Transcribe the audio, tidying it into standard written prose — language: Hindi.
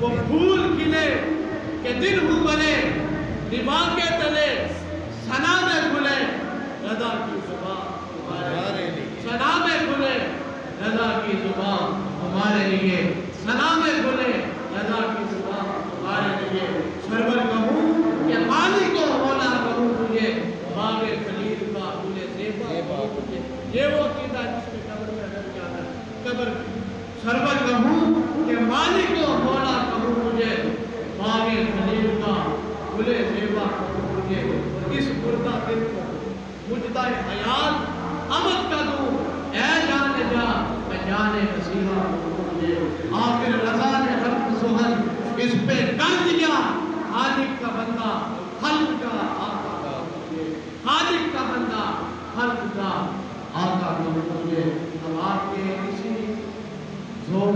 वो फूल खिले के दिन हूँ बने, दीवार के तले सना में खुले रज़ा की ज़ुबान तुम्हारे लिए, सना में खुले रज़ा की ज़ुबान तुम्हारे लिए, सना में खुले रज़ा की ज़ुबान तुम्हारे लिए। सरवर कहूँ कि मालिक को मौला कहूँ तुझे, बागे खलील का तुझे ज़ेबा कहूँ तुझे। ये वो अक़ीदा जिसमें कब्र में अगर जाना है, कब्र सरवर कहूँ कि मालिक को मौला कहूँ तुझे, बागे खलील का तुझे ज़ेबा कहूँ तुझे। इस मुर्दा दिल को मुजदा हयात अमद का दूँ, ऐ जाने जा मैं जाने मसीहा तुझे। आखिर रज़ा ने खल्क़ सुहल इस पे कर दिया, खालिक का बंदा खल्क़ का आका तुझे, खालिक का बंदा खल्क़ का आका तुझे। अब आपके इसी ज़ोर